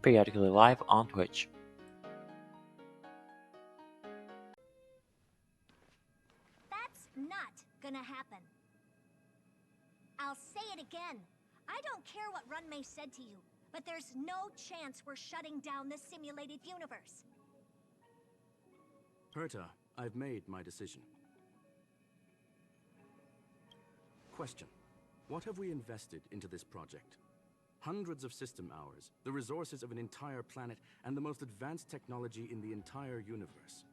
periodically live on Twitch. That's not gonna happen. I'll say it again. I don't care what Runmei said to you, but there's no chance we're shutting down this simulated universe. Herta, I've made my decision. Question. What have we invested into this project? Hundreds of system hours, the resources of an entire planet, and the most advanced technology in the entire universe.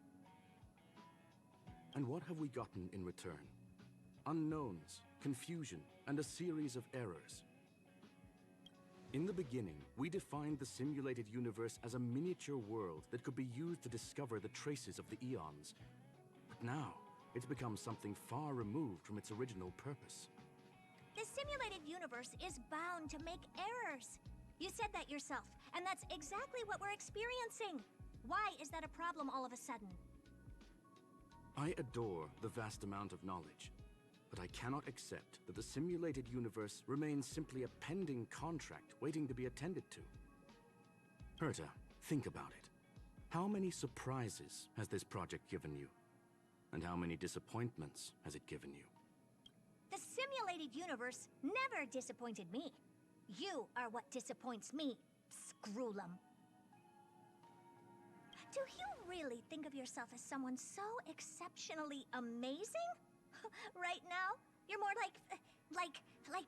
And what have we gotten in return? Unknowns, confusion, and a series of errors. In the beginning, we defined the simulated universe as a miniature world that could be used to discover the traces of the eons. But now, it's become something far removed from its original purpose. The simulated universe is bound to make errors. You said that yourself, and that's exactly what we're experiencing. Why is that a problem all of a sudden? I adore the vast amount of knowledge, but I cannot accept that the simulated universe remains simply a pending contract waiting to be attended to. Herta, think about it. How many surprises has this project given you? And how many disappointments has it given you? The simulated universe never disappointed me. You are what disappoints me, Screwlum. Do you really think of yourself as someone so exceptionally amazing? Right now, you're more like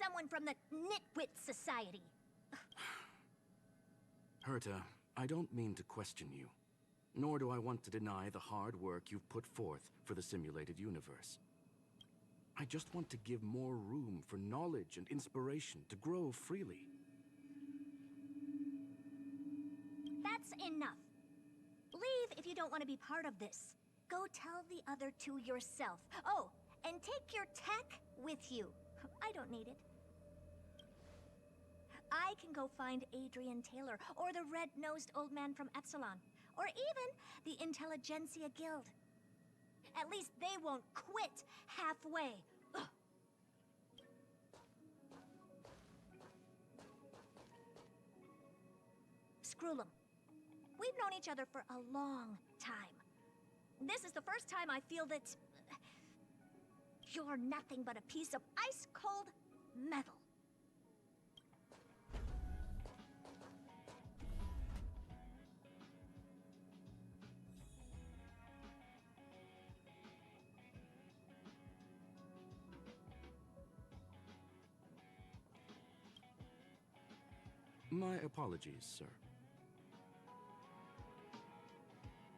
someone from the Nitwit Society. Herta, I don't mean to question you, nor do I want to deny the hard work you've put forth for the simulated universe. I just want to give more room for knowledge and inspiration to grow freely. That's enough. Leave if you don't want to be part of this. Go tell the other two yourself. Oh, and take your tech with you. I don't need it. I can go find Adrian Taylor, or the red-nosed old man from Epsilon, or even the Intelligentsia Guild. At least they won't quit halfway. Ugh. Screwlum, we've known each other for a long time. This is the first time I feel that you're nothing but a piece of ice-cold metal. My apologies, sir.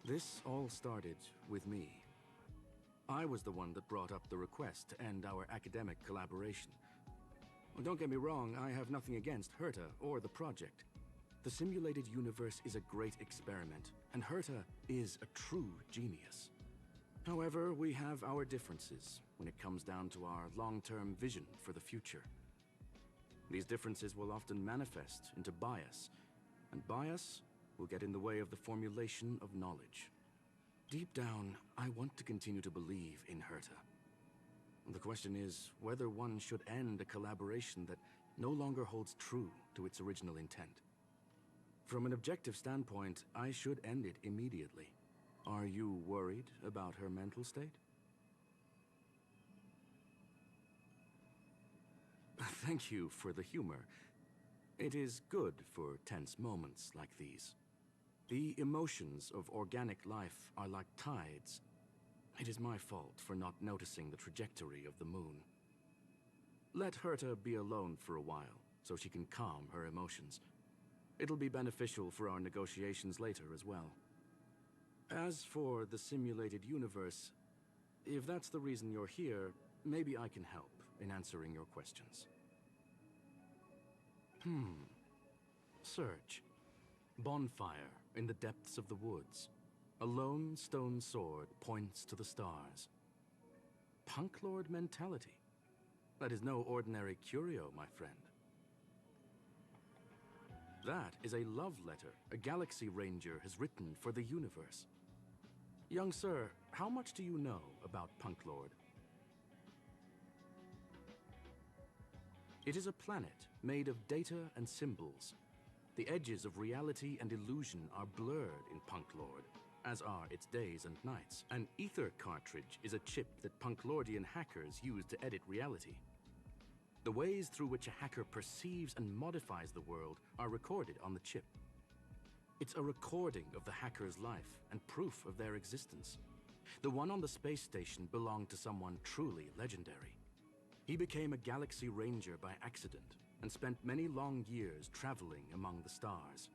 This all started with me. I was the one that brought up the request to end our academic collaboration. Well, don't get me wrong, I have nothing against Herta or the project. The simulated universe is a great experiment, and Herta is a true genius. However, we have our differences when it comes down to our long-term vision for the future. These differences will often manifest into bias, and bias will get in the way of the formulation of knowledge. Deep down, I want to continue to believe in Herta. The question is whether one should end a collaboration that no longer holds true to its original intent. From an objective standpoint, I should end it immediately. Are you worried about her mental state? Thank you for the humor. It is good for tense moments like these. The emotions of organic life are like tides. It is my fault for not noticing the trajectory of the moon. Let Herta be alone for a while, so she can calm her emotions. It'll be beneficial for our negotiations later as well. As for the simulated universe, if that's the reason you're here, maybe I can help in answering your questions. Search. Bonfire in the depths of the woods. A lone stone sword points to the stars. Punk Lord mentality. That is no ordinary curio, my friend. That is a love letter a Galaxy Ranger has written for the universe. Young sir, how much do you know about Punk Lord? It is a planet made of data and symbols. The edges of reality and illusion are blurred in Punk Lord, as are its days and nights. An ether cartridge is a chip that Punklordian hackers use to edit reality. The ways through which a hacker perceives and modifies the world are recorded on the chip. It's a recording of the hacker's life and proof of their existence. The one on the space station belonged to someone truly legendary. He became a Galaxy Ranger by accident and spent many long years traveling among the stars.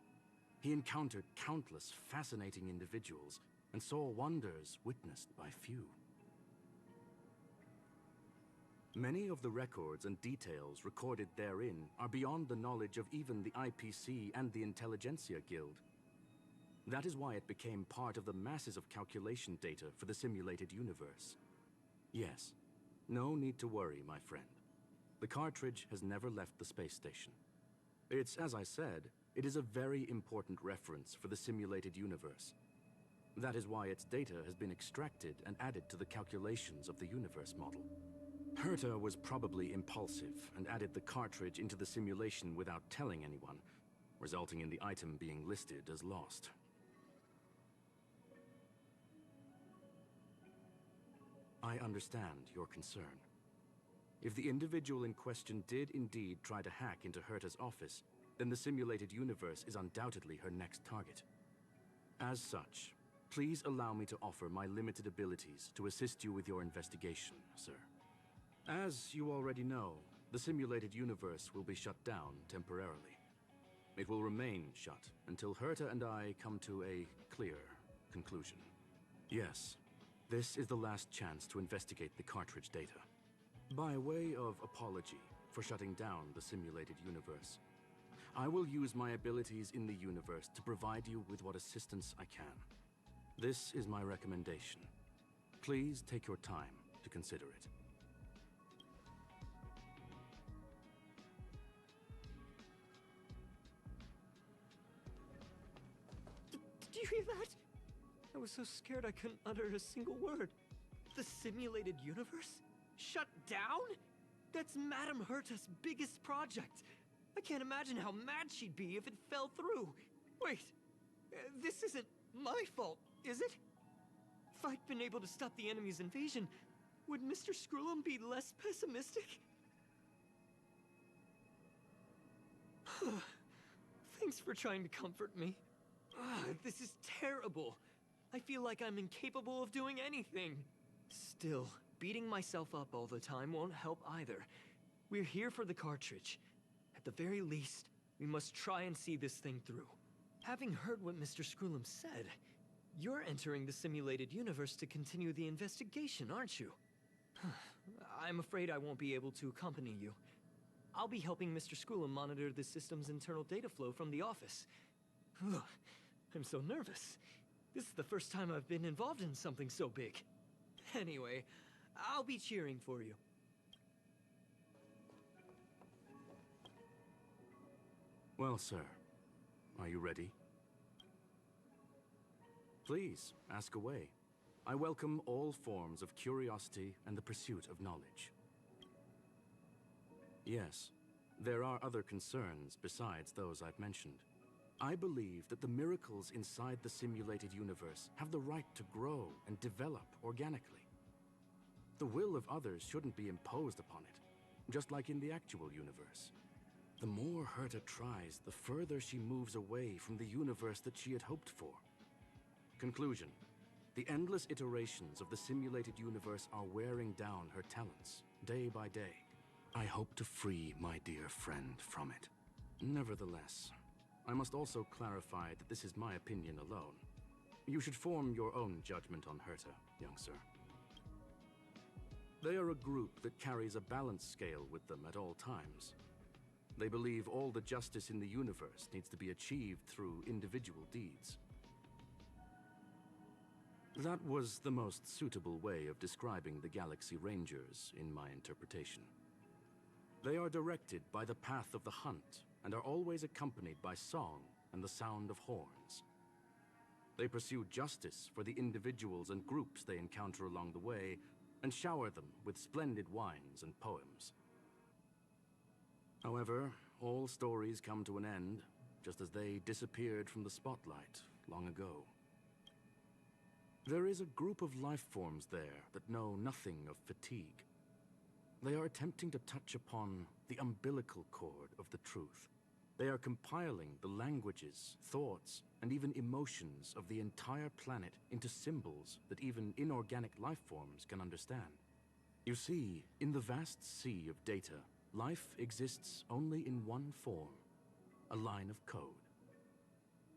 He encountered countless fascinating individuals and saw wonders witnessed by few. Many of the records and details recorded therein are beyond the knowledge of even the IPC and the Intelligentsia Guild. That is why it became part of the masses of calculation data for the simulated universe. Yes, no need to worry, my friend. The cartridge has never left the space station. It's, as I said, it is a very important reference for the simulated universe. That is why its data has been extracted and added to the calculations of the universe model. Herta was probably impulsive and added the cartridge into the simulation without telling anyone, resulting in the item being listed as lost. I understand your concern. If the individual in question did indeed try to hack into Herta's office, then the simulated universe is undoubtedly her next target. As such, please allow me to offer my limited abilities to assist you with your investigation, sir. As you already know, the simulated universe will be shut down temporarily. It will remain shut until Herta and I come to a clear conclusion. Yes, this is the last chance to investigate the cartridge data. By way of apology for shutting down the simulated universe, I will use my abilities in the universe to provide you with what assistance I can. This is my recommendation. Please take your time to consider it. Did you hear that? I was so scared I couldn't utter a single word. The simulated universe? Shut down? That's Madame Herta's biggest project. I can't imagine how mad she'd be if it fell through. Wait, this isn't my fault, is it? If I'd been able to stop the enemy's invasion, would Mr. Screw'em be less pessimistic? Thanks for trying to comfort me. This is terrible. I feel like I'm incapable of doing anything. Still, beating myself up all the time won't help either. We're here for the cartridge. At the very least, we must try and see this thing through. Having heard what Mr. Screw'em said, you're entering the simulated universe to continue the investigation, aren't you? I'm afraid I won't be able to accompany you. I'll be helping Mr. Screw'em monitor the system's internal data flow from the office. I'm so nervous. This is the first time I've been involved in something so big. Anyway, I'll be cheering for you. Well, sir, are you ready? Please, ask away. I welcome all forms of curiosity and the pursuit of knowledge. Yes, there are other concerns besides those I've mentioned. I believe that the miracles inside the simulated universe have the right to grow and develop organically. The will of others shouldn't be imposed upon it, just like in the actual universe. The more Herta tries, the further she moves away from the universe that she had hoped for. Conclusion. The endless iterations of the simulated universe are wearing down her talents, day by day. I hope to free my dear friend from it. Nevertheless, I must also clarify that this is my opinion alone. You should form your own judgment on Herta, young sir. They are a group that carries a balance scale with them at all times. They believe all the justice in the universe needs to be achieved through individual deeds. That was the most suitable way of describing the Galaxy Rangers in my interpretation. They are directed by the path of the hunt and are always accompanied by song and the sound of horns. They pursue justice for the individuals and groups they encounter along the way and shower them with splendid wines and poems. However, all stories come to an end, just as they disappeared from the spotlight long ago. There is a group of life forms there that know nothing of fatigue. They are attempting to touch upon the umbilical cord of the truth. They are compiling the languages, thoughts, and even emotions of the entire planet into symbols that even inorganic life forms can understand. You see, in the vast sea of data, life exists only in one form, a line of code.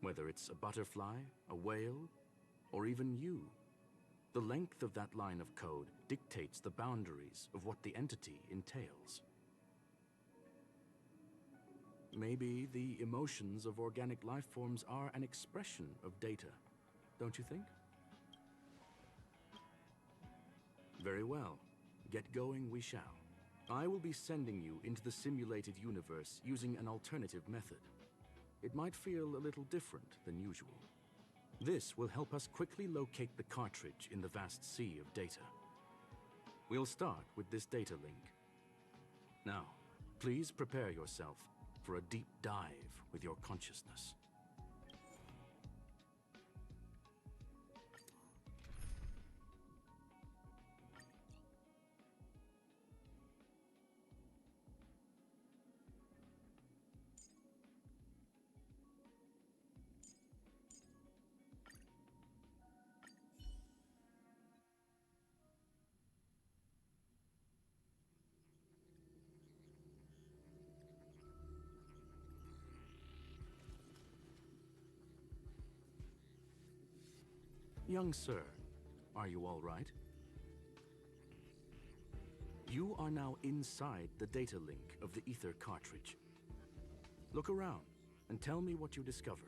Whether it's a butterfly, a whale, or even you, the length of that line of code dictates the boundaries of what the entity entails. Maybe the emotions of organic life forms are an expression of data, don't you think? Very well. Get going we shall. I will be sending you into the simulated universe using an alternative method. It might feel a little different than usual. This will help us quickly locate the cartridge in the vast sea of data. We'll start with this data link. Now, please prepare yourself for a deep dive with your consciousness. Young sir, are you all right? You are now inside the data link of the ether cartridge. Look around and tell me what you discover.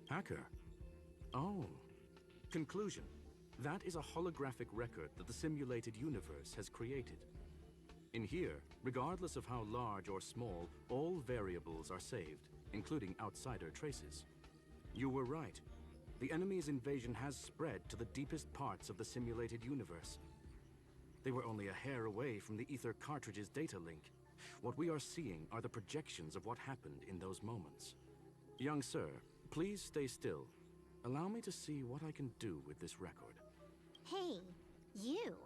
Hacker? Oh. Conclusion. That is a holographic record that the simulated universe has created. In here, regardless of how large or small, all variables are saved, including outsider traces. You were right. The enemy's invasion has spread to the deepest parts of the simulated universe. They were only a hair away from the ether cartridge's data link. What we are seeing are the projections of what happened in those moments. Young sir, please stay still. Allow me to see what I can do with this record. Hey, you!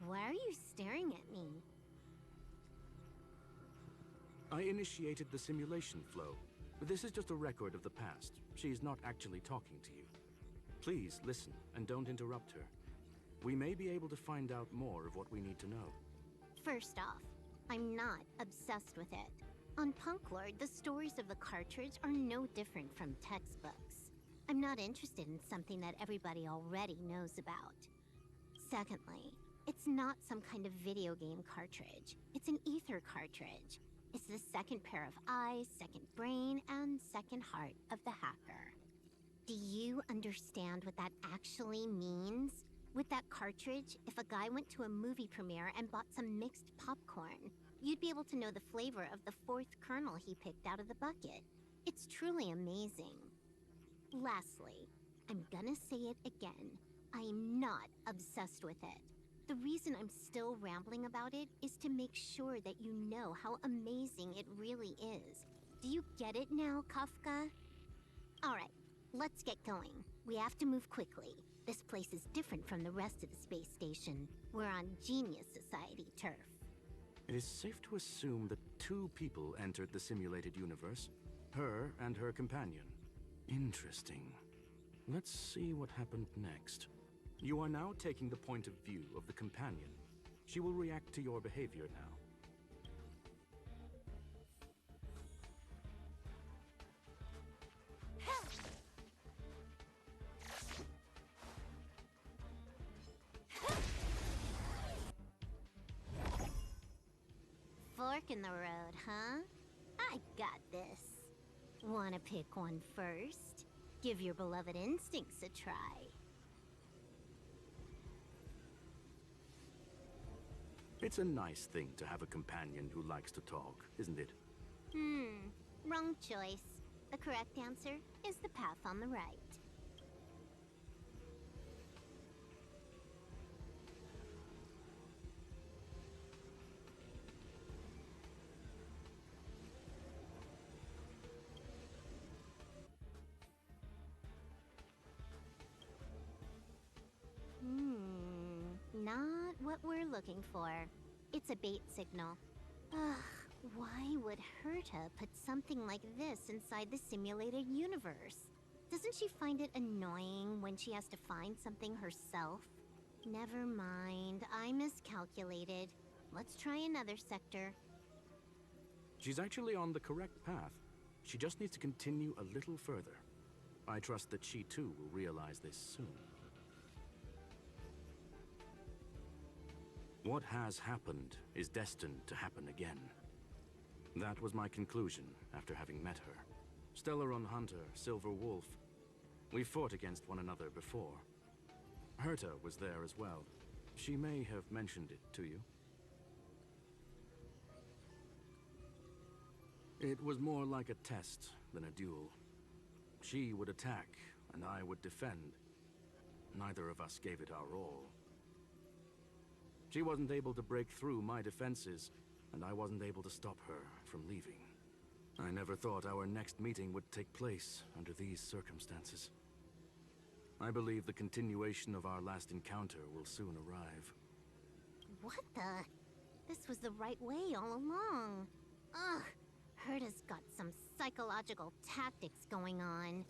Why are you staring at me? I initiated the simulation flow. This is just a record of the past. She's not actually talking to you. Please listen and don't interrupt her. We may be able to find out more of what we need to know. First off, I'm not obsessed with it. On Punk Lord, the stories of the cartridge are no different from textbooks. I'm not interested in something that everybody already knows about. Secondly, it's not some kind of video game cartridge. It's an ether cartridge. It's the second pair of eyes, second brain, and second heart of the hacker. Do you understand what that actually means? With that cartridge, if a guy went to a movie premiere and bought some mixed popcorn, you'd be able to know the flavor of the fourth kernel he picked out of the bucket. It's truly amazing. Lastly, I'm gonna say it again. I'm not obsessed with it. The reason I'm still rambling about it is to make sure that you know how amazing it really is. Do you get it now, Kafka? Alright, let's get going. We have to move quickly. This place is different from the rest of the space station. We're on Genius Society turf. It is safe to assume that two people entered the simulated universe. Her and her companion. Interesting. Let's see what happened next. You are now taking the point of view of the companion. She will react to your behavior now. Fork in the road, huh? I got this. Wanna pick one first? Give your beloved instincts a try. It's a nice thing to have a companion who likes to talk, isn't it? Wrong choice. The correct answer is the path on the right. what we're looking for. It's a bait signal. Ugh, why would Herta put something like this inside the simulated universe? Doesn't she find it annoying when she has to find something herself? Never mind, I miscalculated. Let's try another sector. She's actually on the correct path. She just needs to continue a little further. I trust that she too will realize this soon. What has happened is destined to happen again. That was my conclusion after having met her. Stellaron Hunter, Silver Wolf. We fought against one another before. Herta was there as well. She may have mentioned it to you. It was more like a test than a duel. She would attack, and I would defend. Neither of us gave it our all. She wasn't able to break through my defenses, and I wasn't able to stop her from leaving. I never thought our next meeting would take place under these circumstances. I believe the continuation of our last encounter will soon arrive. What the? This was the right way all along. Ugh, Herta's got some psychological tactics going on.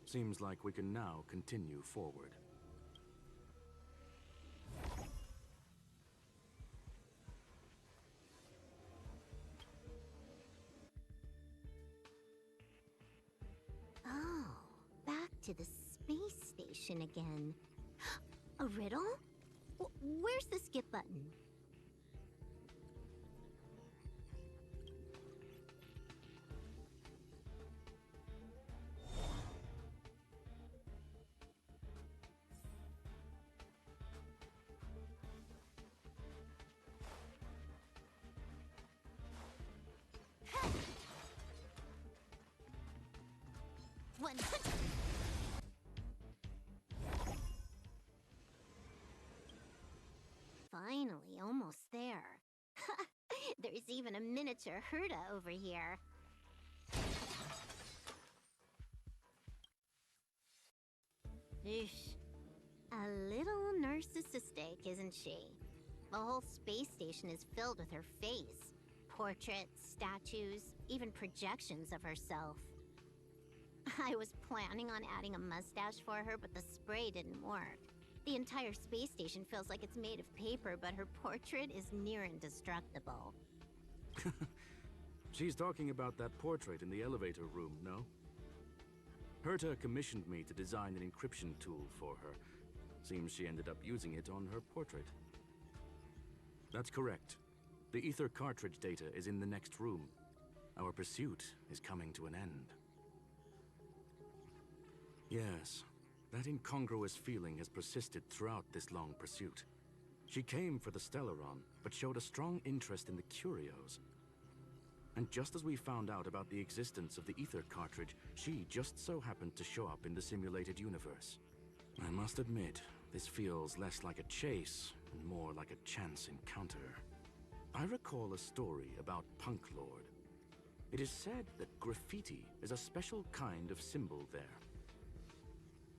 Seems like we can now continue forward. Oh, back to the space station again. A riddle? Where's the skip button? One. Finally, almost there. There's even a miniature Herta over here. Eesh. A little narcissistic, isn't she? The whole space station is filled with her face. Portraits, statues, even projections of herself. I was planning on adding a mustache for her, but the spray didn't work. The entire space station feels like it's made of paper, but her portrait is near indestructible. She's talking about that portrait in the elevator room, no? Herta commissioned me to design an encryption tool for her. Seems she ended up using it on her portrait. That's correct. The ether cartridge data is in the next room. Our pursuit is coming to an end. Yes, that incongruous feeling has persisted throughout this long pursuit. She came for the Stellaron, but showed a strong interest in the curios. And just as we found out about the existence of the ether cartridge, she just so happened to show up in the simulated universe. I must admit, this feels less like a chase and more like a chance encounter. I recall a story about Punk Lord. It is said that graffiti is a special kind of symbol there.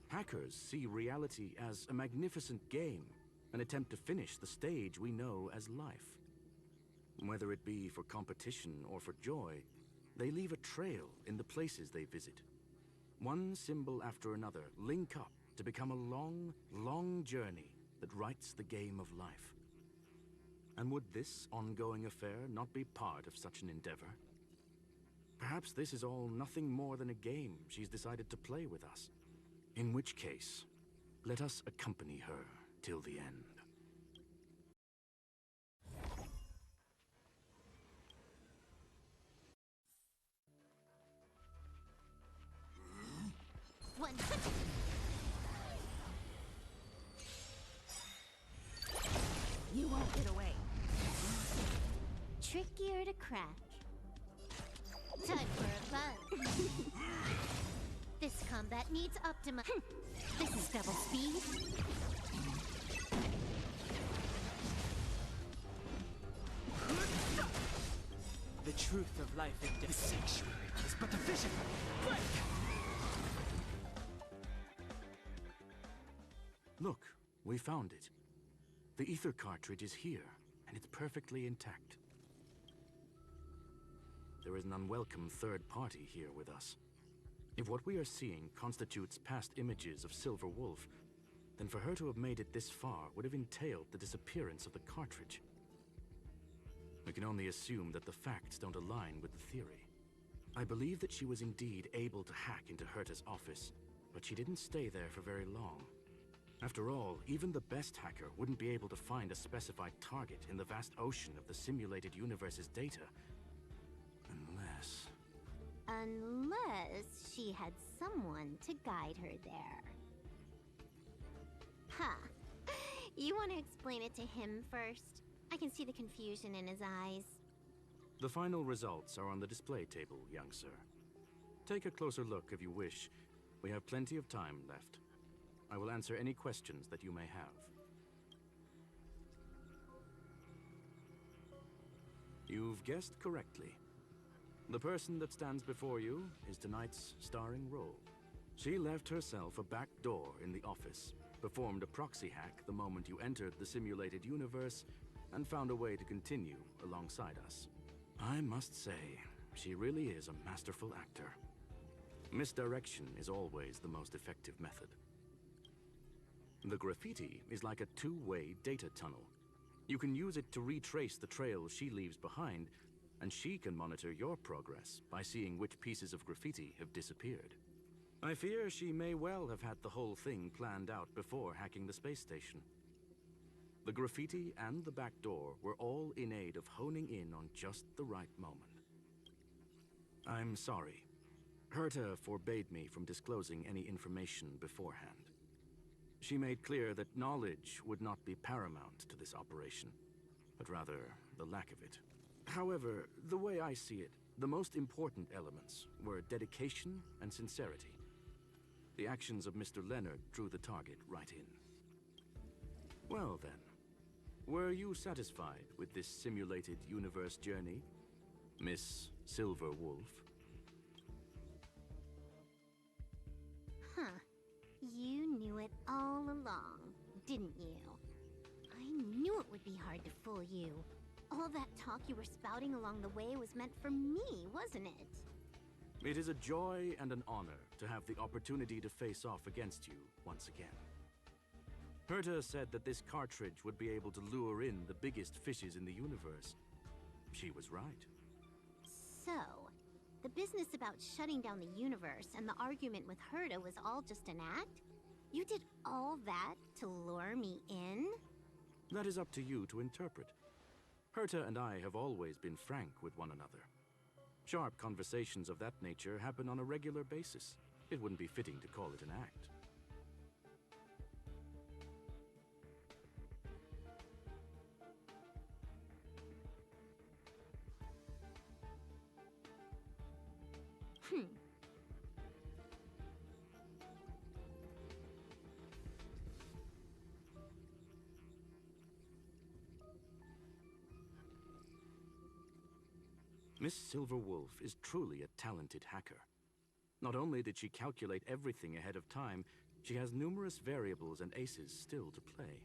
Hackers see reality as a magnificent game, an attempt to finish the stage we know as life. Whether it be for competition or for joy, they leave a trail in the places they visit. One symbol after another link up to become a long, long journey that writes the game of life. And would this ongoing affair not be part of such an endeavor? Perhaps this is all nothing more than a game she's decided to play with us. In which case, let us accompany her till the end. One. You won't get away. Trickier to crack. Time for a buzz. This combat needs optima. This is double speed. The truth of life and death. The sanctuary is but a vision. Break! Look, we found it. The ether cartridge is here, and it's perfectly intact. There is an unwelcome third party here with us. If what we are seeing constitutes past images of Silver Wolf, then for her to have made it this far would have entailed the disappearance of the cartridge. We can only assume that the facts don't align with the theory. I believe that she was indeed able to hack into Herta's office, but she didn't stay there for very long. After all, even the best hacker wouldn't be able to find a specified target in the vast ocean of the simulated universe's data. Unless she had someone to guide her there. Huh. You want to explain it to him first? I can see the confusion in his eyes. The final results are on the display table, young sir. Take a closer look if you wish. We have plenty of time left. I will answer any questions that you may have. You've guessed correctly. The person that stands before you is tonight's starring role. She left herself a back door in the office, performed a proxy hack the moment you entered the simulated universe, and found a way to continue alongside us. I must say, she really is a masterful actor. Misdirection is always the most effective method. The graffiti is like a two-way data tunnel. You can use it to retrace the trail she leaves behind, and she can monitor your progress by seeing which pieces of graffiti have disappeared. I fear she may well have had the whole thing planned out before hacking the space station. The graffiti and the back door were all in aid of honing in on just the right moment. I'm sorry. Herta forbade me from disclosing any information beforehand. She made clear that knowledge would not be paramount to this operation, but rather the lack of it. However, the way I see it, the most important elements were dedication and sincerity. The actions of Mr. Leonard drew the target right in. Well then, were you satisfied with this simulated universe journey, Miss Silver Wolf? Huh. You knew it all along, didn't you? I knew it would be hard to fool you. All that talk you were spouting along the way was meant for me, wasn't it? It is a joy and an honor to have the opportunity to face off against you once again. Herta said that this cartridge would be able to lure in the biggest fishes in the universe. She was right. So, the business about shutting down the universe and the argument with Herta was all just an act? You did all that to lure me in? That is up to you to interpret. Herta and I have always been frank with one another. Sharp conversations of that nature happen on a regular basis. It wouldn't be fitting to call it an act. Miss Silver Wolf is truly a talented hacker. Not only did she calculate everything ahead of time, she has numerous variables and aces still to play.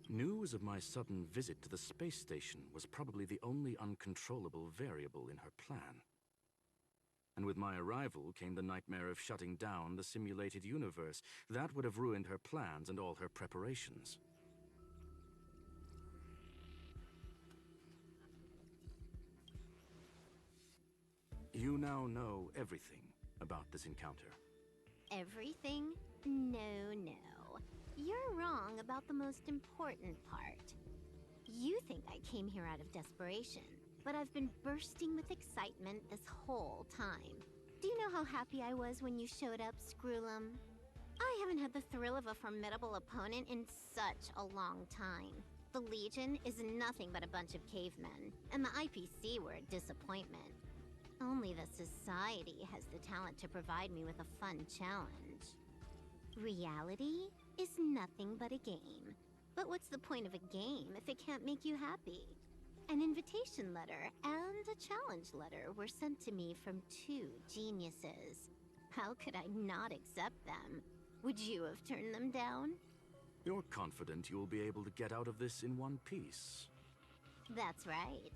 News of my sudden visit to the space station was probably the only uncontrollable variable in her plan. And with my arrival came the nightmare of shutting down the simulated universe. That would have ruined her plans and all her preparations. You now know everything about this encounter. Everything? No, no. You're wrong about the most important part. You think I came here out of desperation, but I've been bursting with excitement this whole time. Do you know how happy I was when you showed up, Screwlum? I haven't had the thrill of a formidable opponent in such a long time. The Legion is nothing but a bunch of cavemen, and the IPC were a disappointment. Only the Society has the talent to provide me with a fun challenge. Reality is nothing but a game. But what's the point of a game if it can't make you happy? An invitation letter and a challenge letter were sent to me from two geniuses. How could I not accept them? Would you have turned them down? You're confident you'll be able to get out of this in one piece. That's right.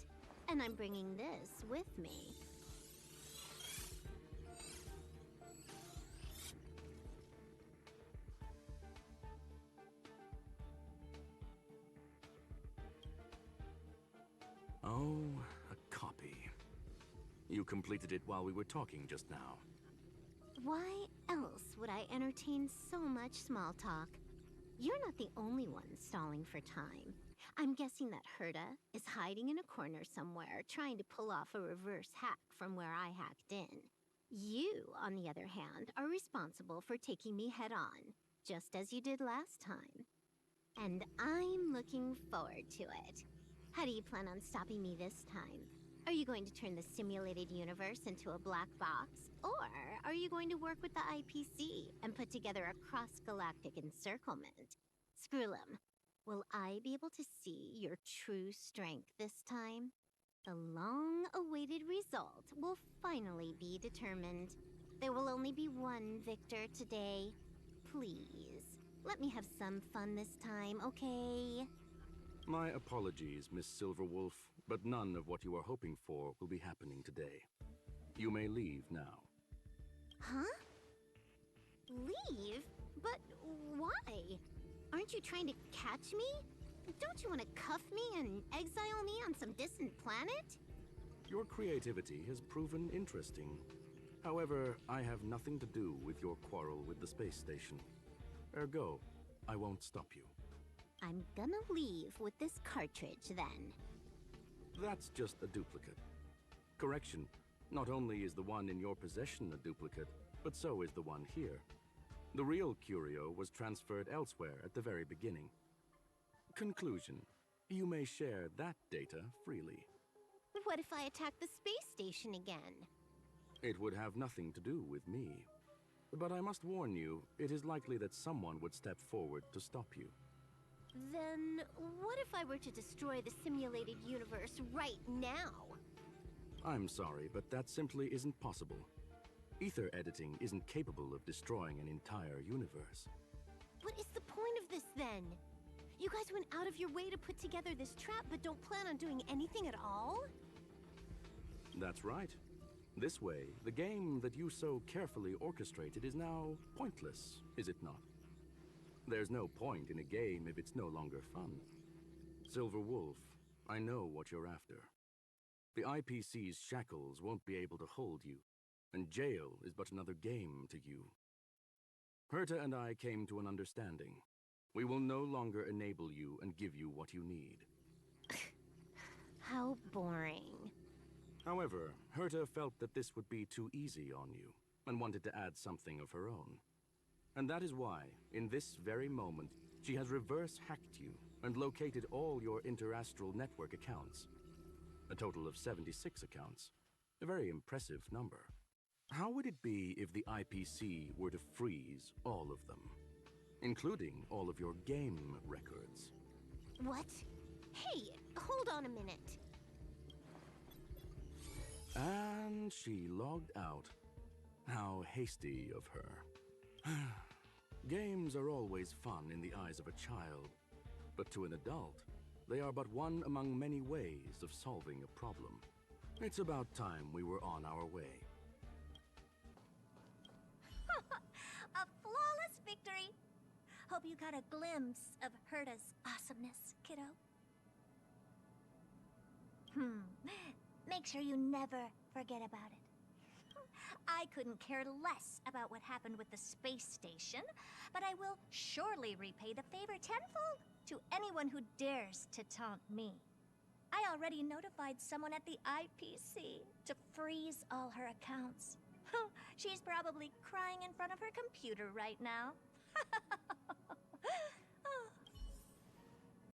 And I'm bringing this with me. Oh, a copy. You completed it while we were talking just now. Why else would I entertain so much small talk? You're not the only one stalling for time. I'm guessing that Herta is hiding in a corner somewhere, trying to pull off a reverse hack from where I hacked in. You, on the other hand, are responsible for taking me head-on, just as you did last time. And I'm looking forward to it. How do you plan on stopping me this time? Are you going to turn the simulated universe into a black box? Or are you going to work with the IPC and put together a cross-galactic encirclement? Screw 'em. Will I be able to see your true strength this time? The long-awaited result will finally be determined. There will only be one victor today. Please, let me have some fun this time, okay? My apologies, Miss Silverwolf, but none of what you are hoping for will be happening today. You may leave now. Huh? Leave? But why? Aren't you trying to catch me? Don't you want to cuff me and exile me on some distant planet? Your creativity has proven interesting. However, I have nothing to do with your quarrel with the space station. Ergo, I won't stop you. I'm gonna leave with this cartridge then. That's just a duplicate. Correction, not only is the one in your possession a duplicate, but so is the one here. The real curio was transferred elsewhere at the very beginning. Conclusion, you may share that data freely. What if I attack the space station again? It would have nothing to do with me. But I must warn you, it is likely that someone would step forward to stop you. Then what if I were to destroy the simulated universe right now? I'm sorry, but that simply isn't possible. Ether editing isn't capable of destroying an entire universe. What is the point of this then? You guys went out of your way to put together this trap but don't plan on doing anything at all? That's right. This way, the game that you so carefully orchestrated is now pointless, is it not? There's no point in a game if it's no longer fun. Silver Wolf, I know what you're after. The IPC's shackles won't be able to hold you, and jail is but another game to you. Herta and I came to an understanding. We will no longer enable you and give you what you need. How boring. However, Herta felt that this would be too easy on you, and wanted to add something of her own. And that is why, in this very moment, she has reverse-hacked you and located all your interastral network accounts. A total of 76 accounts. A very impressive number. How would it be if the IPC were to freeze all of them? Including all of your game records. What? Hey, hold on a minute. And she logged out. How hasty of her. Games are always fun in the eyes of a child, but to an adult, they are but one among many ways of solving a problem. It's about time we were on our way. A flawless victory! Hope you got a glimpse of Herta's awesomeness, kiddo. Make sure you never forget about it. I couldn't care less about what happened with the space station, but I will surely repay the favor tenfold to anyone who dares to taunt me. I already notified someone at the IPC to freeze all her accounts. She's probably crying in front of her computer right now.